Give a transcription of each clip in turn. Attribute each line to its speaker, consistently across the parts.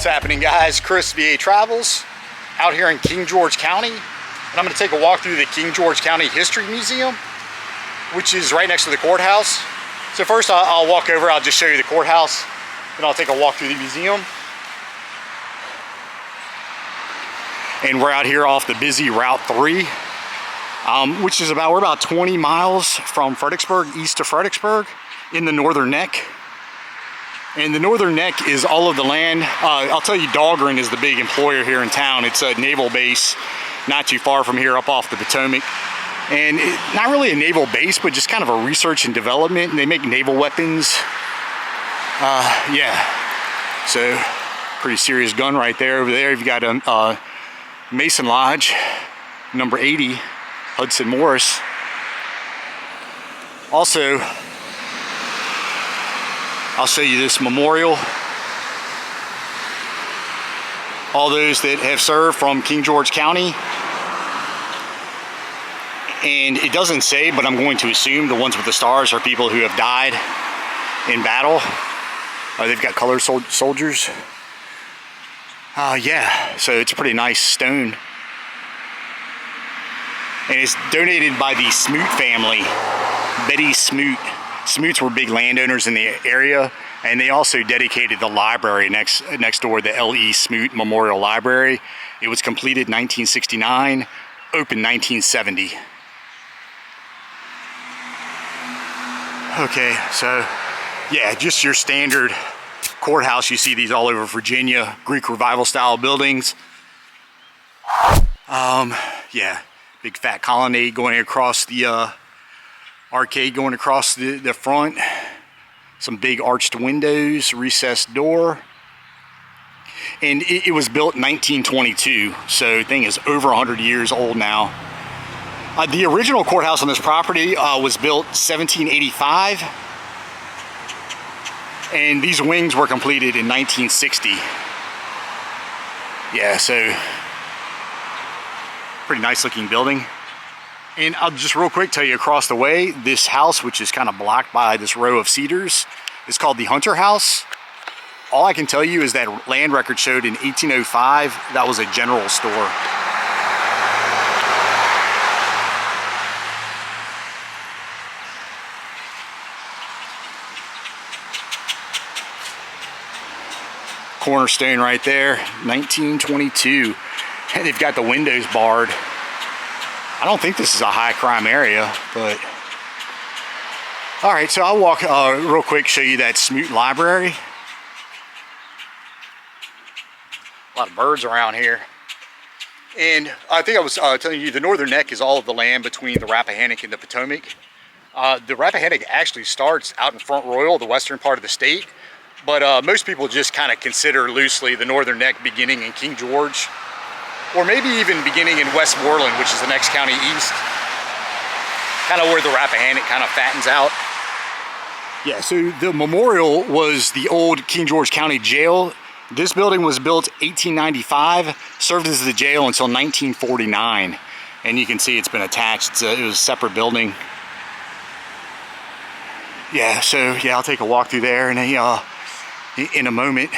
Speaker 1: What's happening, guys? Chris, VA Travels, out here in King George County, and I'm going to take a walk through the King George County History Museum, which is right next to the courthouse. So first I'll walk over, I'll just show you the courthouse, then I'll take a walk through the museum. And we're out here off the busy Route 3, which is we're about 20 miles from Fredericksburg, east of Fredericksburg, in the Northern Neck. And the Northern Neck is all of the land. I'll tell you, Dahlgren is the big employer here in town. It's a naval base not too far from here, up off the Potomac. And not really a naval base, but just kind of a research and development. And they make naval weapons. Yeah, so pretty serious gun right there. Over there, you've got a Mason Lodge, number 80, Hudson Morris. Also, I'll show you this memorial. All those that have served from King George County. And it doesn't say, but I'm going to assume the ones with the stars are people who have died in battle. They've got colored soldiers. Yeah, so it's a pretty nice stone. And it's donated by the Smoot family, Betty Smoot. Smoots were big landowners in the area, and they also dedicated the library next door, the L.E. Smoot Memorial Library. It was completed in 1969, opened 1970. Okay, so yeah, just your standard courthouse. You see these all over Virginia, Greek Revival style buildings. Yeah, big fat colonnade going across the arcade going across the front, some big arched windows, recessed door, and it was built in 1922, so the thing is over 100 years old now. The original courthouse on this property was built 1785, and these wings were completed in 1960. Yeah, so pretty nice looking building. And I'll just real quick tell you, across the way, this house, which is kind of blocked by this row of cedars, is called the Hunter House. All I can tell you is that land record showed in 1805 that was a general store. Cornerstone right there, 1922. And they've got the windows barred. I don't think this is a high crime area, but all right, so I'll walk real quick, show you that Smoot Library. A lot of birds around here. And I think I was telling you, the Northern Neck is all of the land between the Rappahannock and the Potomac. The Rappahannock actually starts out in Front Royal, the western part of the state, but most people just kind of consider loosely the Northern Neck beginning in King George, or maybe even beginning in Westmoreland, which is the next county east. Kind of where the Rappahannock kind of fattens out. Yeah, so the memorial was the old King George County Jail. This building was built 1895, served as the jail until 1949. And you can see it's been attached. It was a separate building. Yeah, so yeah, I'll take a walk through there in a moment.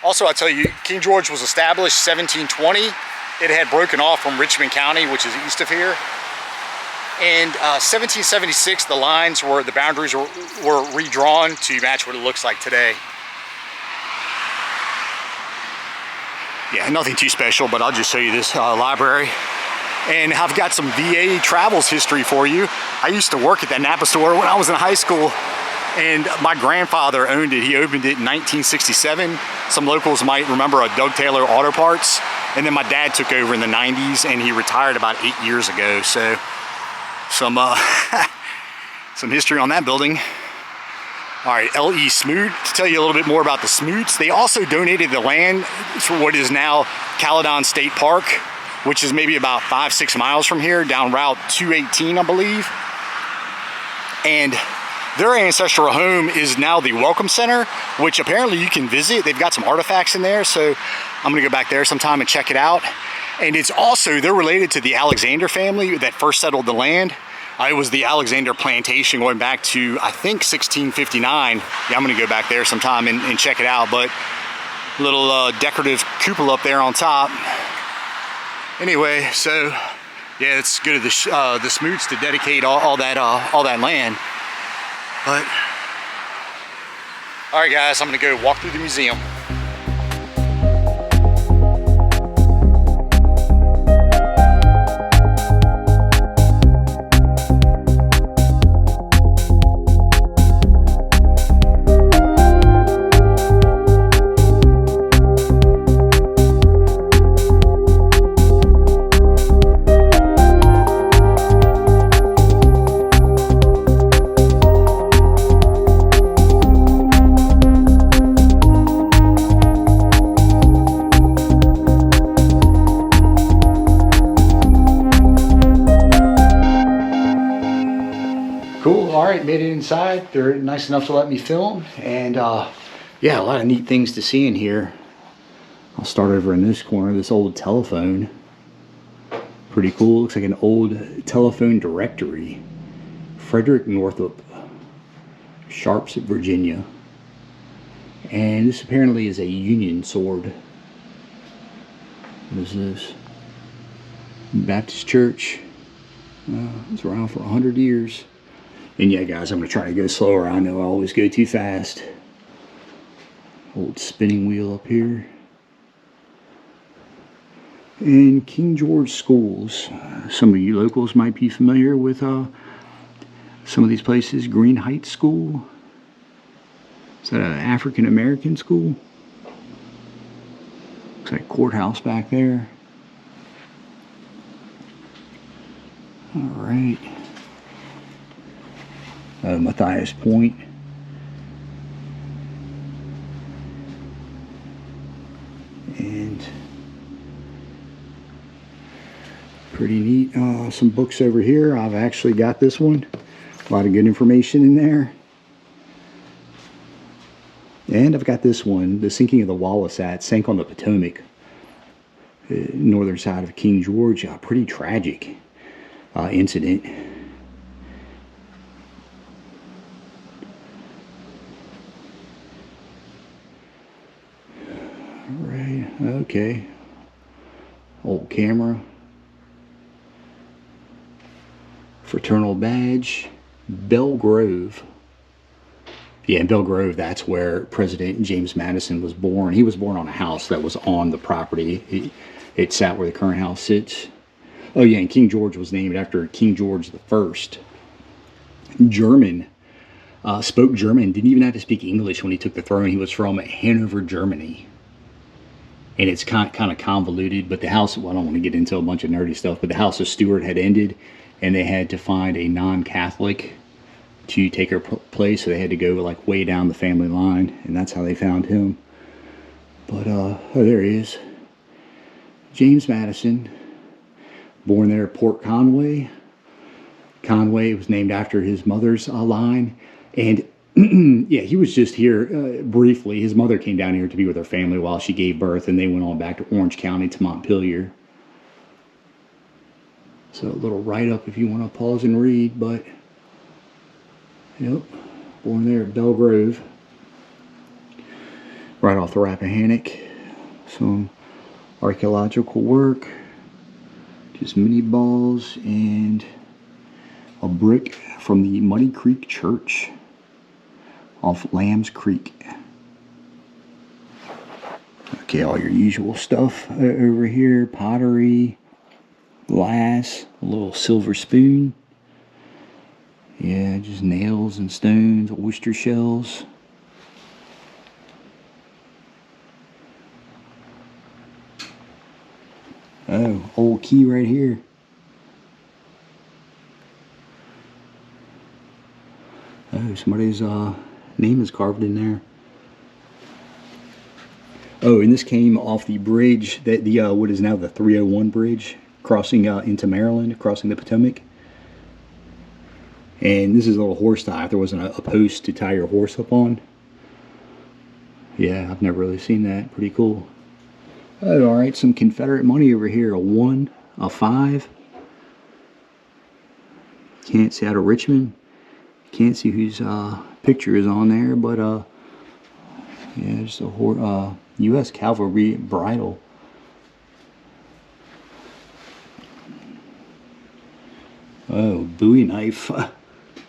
Speaker 1: Also, I'll tell you, King George was established 1720. It had broken off from Richmond County, which is east of here. And 1776, the boundaries were redrawn to match what it looks like today. Yeah, nothing too special, but I'll just show you this library. And I've got some VA Travels history for you. I used to work at that Napa store when I was in high school. And my grandfather owned it. He opened it in 1967. Some locals might remember a Doug Taylor Auto Parts. And then my dad took over in the 90s, and he retired about 8 years ago. So some history on that building. All right, L.E. Smoot. To tell you a little bit more about the Smoots, they also donated the land for what is now Caledon State Park, which is maybe about 5-6 miles from here, down Route 218, I believe. And their ancestral home is now the Welcome Center, which apparently you can visit. They've got some artifacts in there, so I'm gonna go back there sometime and check it out. And it's also, they're related to the Alexander family that first settled the land. It was the Alexander Plantation going back to, I think, 1659. Yeah, I'm gonna go back there sometime and check it out, but little decorative cupola up there on top. Anyway, so yeah, it's good of the Smoots to dedicate all that land. But all right, guys, I'm gonna go walk through the museum. Cool, all right, made it inside. They're nice enough to let me film, and yeah, a lot of neat things to see in here. I'll start over in this corner, this old telephone. Pretty cool, looks like an old telephone directory. Frederick Northup, Sharps, Virginia. And this apparently is a Union sword. What is this? Baptist Church. It's around for 100 years. And yeah, guys, I'm going to try to go slower. I know I always go too fast. Old spinning wheel up here. And King George schools. Some of you locals might be familiar with some of these places. Green Heights School. Is that an African American school? Looks like Courthouse back there. All right. Matthias Point. And pretty neat. Some books over here. I've actually got this one. A lot of good information in there. And I've got this one, The Sinking of the Wallacet, sank on the Potomac, northern side of King George. A pretty tragic incident. Right, okay. Old camera. Fraternal badge. Belle Grove. Yeah, in Belle Grove, that's where President James Madison was born. He was born on a house that was on the property. It sat where the current house sits. Oh yeah, and King George was named after King George I. German. Spoke German. Didn't even have to speak English when he took the throne. He was from Hanover, Germany. And it's kind of convoluted, but the house, well, I don't want to get into a bunch of nerdy stuff, but the House of Stuart had ended, and they had to find a non-Catholic to take her place, so they had to go like way down the family line, and that's how they found him. But oh, there he is. James Madison, born there at Port Conway. Conway was named after his mother's line, and yeah, he was just here briefly. His mother came down here to be with her family while she gave birth, and they went on back to Orange County to Montpelier. So a little write-up if you want to pause and read, but yep, born there at Belle Grove. Right off the Rappahannock. Some archaeological work. Just mini balls and a brick from the Muddy Creek Church off Lambs Creek. Okay, all your usual stuff over here. Pottery, glass, a little silver spoon. Yeah, just nails and stones, oyster shells. Oh, old key right here. Oh, somebody's name is carved in there. Oh, and this came off the bridge, that the what is now the 301 bridge, crossing into Maryland, crossing the Potomac. And this is a little horse tie. If there wasn't a post to tie your horse up on. Yeah, I've never really seen that. Pretty cool. Oh, alright, some Confederate money over here. A 1, a 5. Can't see out of Richmond. Can't see whose picture is on there, but yeah, just a U.S. Cavalry bridle. Oh, Bowie knife.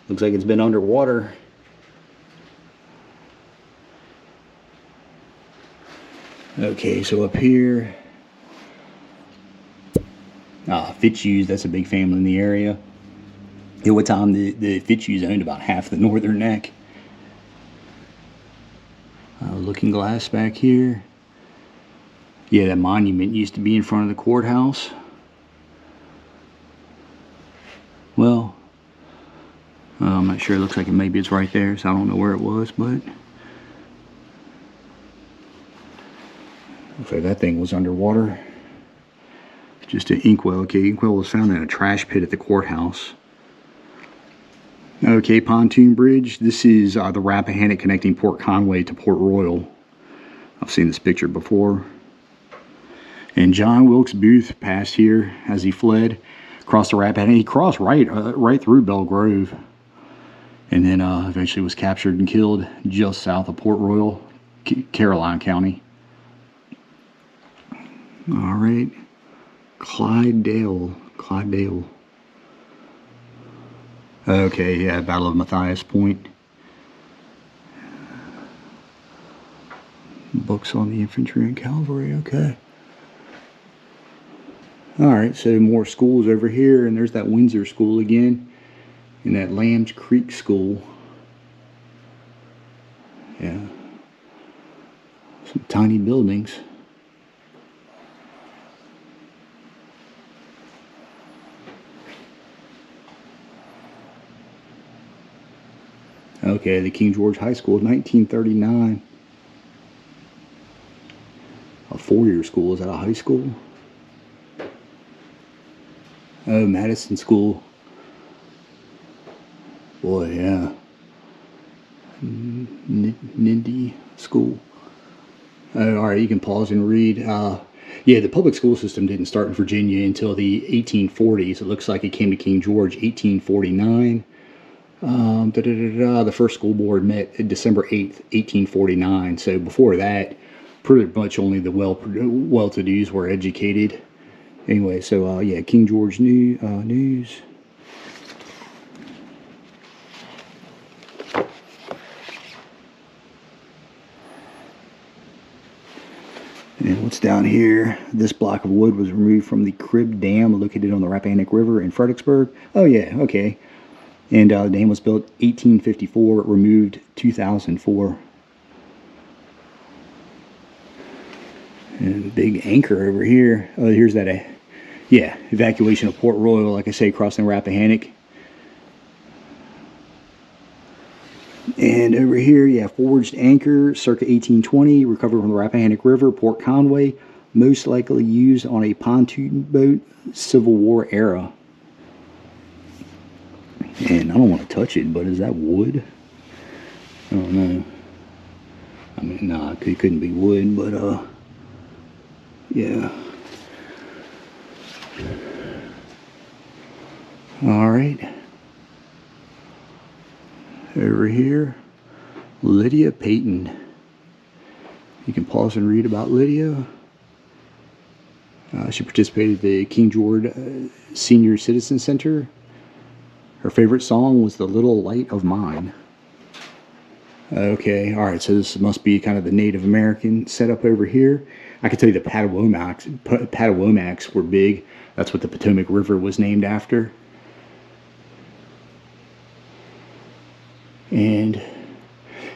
Speaker 1: Looks like it's been underwater. Okay, so up here, Fitzhughes, that's a big family in the area. At one time, the Fitzhughes owned about half the northern neck. Looking glass back here. Yeah, that monument used to be in front of the courthouse. Well, I'm not sure. It looks like maybe it's right there, so I don't know where it was, but looks like that thing was underwater. Just an inkwell. Okay, inkwell was found in a trash pit at the courthouse. Okay, pontoon bridge. This is the Rappahannock connecting Port Conway to Port Royal. I've seen this picture before. And John Wilkes Booth passed here as he fled across the Rappahannock. He crossed right through Belle Grove, and then eventually was captured and killed just south of Port Royal, Caroline County. All right, Clydesdale. Okay, yeah, Battle of Matthias Point. Books on the infantry and cavalry, okay. Alright, so more schools over here, and there's that Windsor School again, and that Lambs Creek School. Yeah. Some tiny buildings. Okay, the King George High School, 1939. A four-year school. Is that a high school? Oh, Madison School. Boy, yeah. Nindy School. Alright, you can pause and read. Yeah, the public school system didn't start in Virginia until the 1840s. It looks like it came to King George 1849. The first school board met December 8th, 1849. So before that, pretty much only the well-to-dos were educated. Anyway, so yeah, King George News. And what's down here? This block of wood was removed from the Crib Dam located on the Rappahannock River in Fredericksburg. Oh yeah, okay. And the dam was built 1854, removed 2004. And big anchor over here. Oh, here's that, yeah, evacuation of Port Royal, like I say, crossing Rappahannock. And over here, yeah, forged anchor, circa 1820, recovered from the Rappahannock River, Port Conway, most likely used on a pontoon boat, Civil War era. And I don't want to touch it, but is that wood? I don't know. I mean, nah, it couldn't be wood, but yeah. All right. Over here, Lydia Payton. You can pause and read about Lydia. She participated at the King George Senior Citizen Center. Her favorite song was The Little Light of Mine. Okay, alright, so this must be kind of the Native American setup over here. I can tell you the Patawomacs were big. That's what the Potomac River was named after. And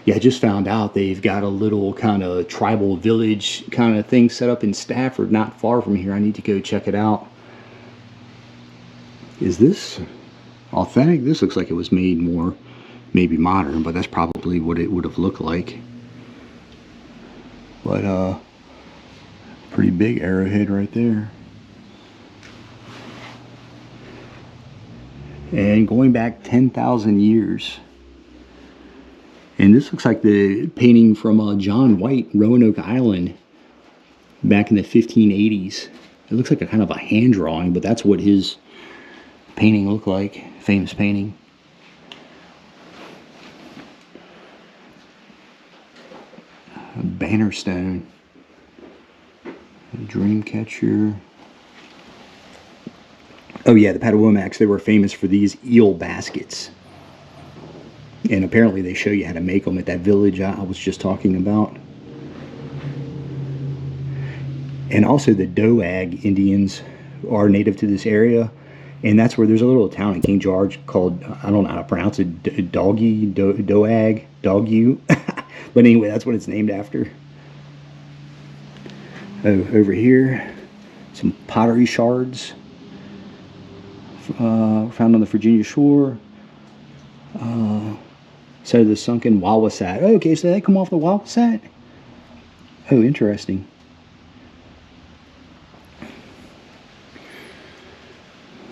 Speaker 1: yeah, I just found out they've got a little kind of tribal village kind of thing set up in Stafford, not far from here. I need to go check it out. Is this authentic? This looks like it was made more, maybe modern, but that's probably what it would have looked like. But pretty big arrowhead right there. And going back 10,000 years. And this looks like the painting from John White, Roanoke Island, back in the 1580s. It looks like a kind of a hand drawing, but that's what his painting look like? Famous painting. A banner stone. A dream catcher. Oh yeah, the Patawomacs, they were famous for these eel baskets. And apparently they show you how to make them at that village I was just talking about. And also the Doag Indians are native to this area. And that's where there's a little town in King George called, I don't know how to pronounce it, Doag, Dogu. But anyway, that's what it's named after. Oh, over here, some pottery shards found on the Virginia shore. So the sunken Wawasat. Oh, okay, so they come off the Wawasat? Oh, interesting.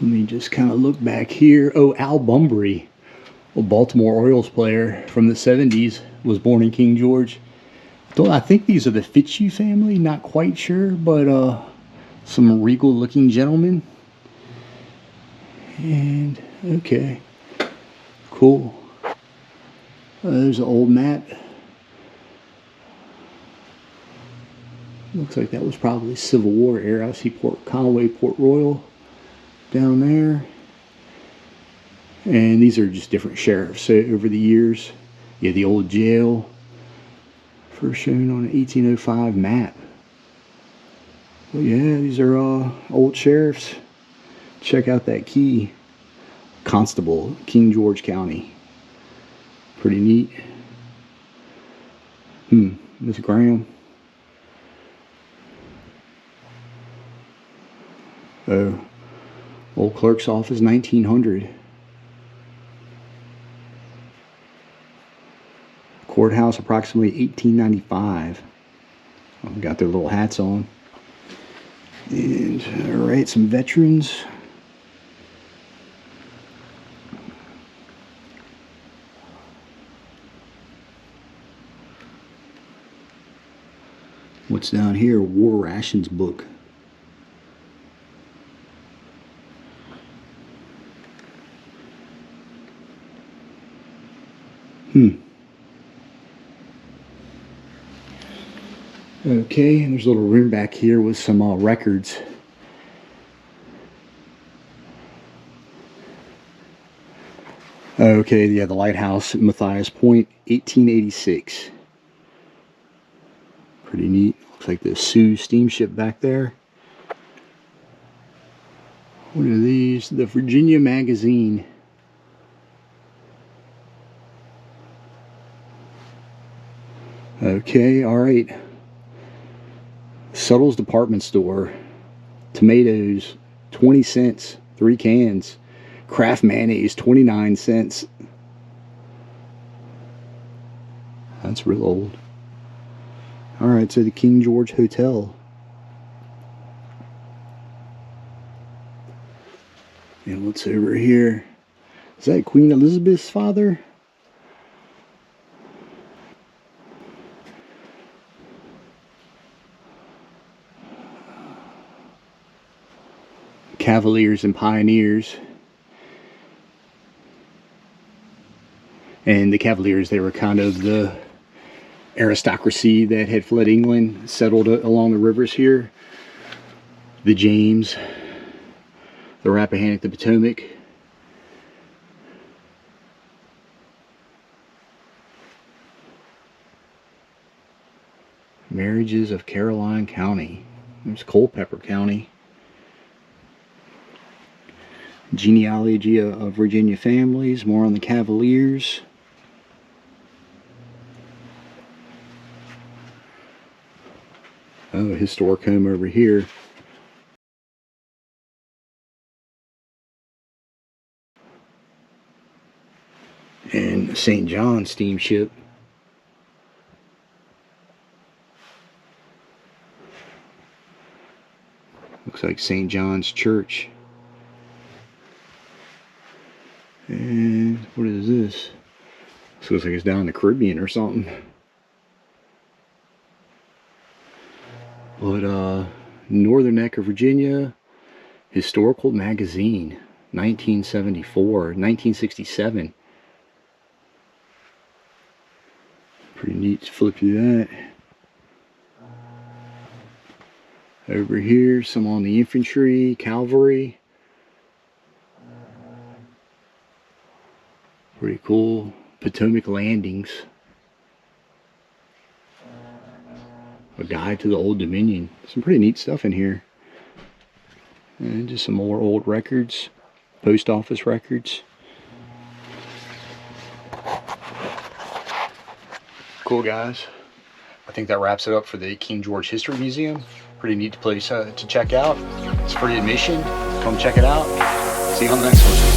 Speaker 1: Let me just kind of look back here. Oh, Al Bunbury, a Baltimore Orioles player from the 70s, was born in King George. I think these are the Fitzhugh family, not quite sure, but some regal looking gentlemen. And, okay, cool. There's an old map. Looks like that was probably Civil War era. I see Port Conway, Port Royal down there. And these are just different sheriffs over the years. Yeah, the old jail. First shown on an 1805 map. Well, yeah, these are old sheriffs. Check out that key. Constable, King George County. Pretty neat. Miss Graham. Oh, old clerk's office, 1900. Courthouse, approximately 1895. Oh, got their little hats on. And, alright, some veterans. What's down here? War rations book. Okay, and there's a little room back here with some records. Okay, yeah, the lighthouse at Matthias Point, 1886. Pretty neat. Looks like the Sioux steamship back there. What are these? The Virginia Magazine. Okay, alright. Suttle's department store. Tomatoes, 20 cents, 3 cans. Kraft mayonnaise, 29 cents. That's real old. Alright, so the King George Hotel. And what's over here? Is that Queen Elizabeth's father? Cavaliers and Pioneers. And the Cavaliers, they were kind of the aristocracy that had fled England, settled along the rivers here. The James, the Rappahannock, the Potomac. Marriages of Caroline County. There's Culpeper County. Genealogy of Virginia families. More on the Cavaliers. Oh, a historic home over here. And St. John steamship. Looks like St. John's Church. And what is this? This looks like it's down in the Caribbean or something. But Northern Neck of Virginia Historical Magazine. 1974, 1967. Pretty neat to flip through that. Over here, some on the infantry, cavalry. Pretty cool. Potomac landings. A guide to the Old Dominion. Some pretty neat stuff in here. And just some more old records. Post office records. Cool, guys. I think that wraps it up for the King George History Museum. Pretty neat place to check out. It's free admission. Come check it out. See you on the next one.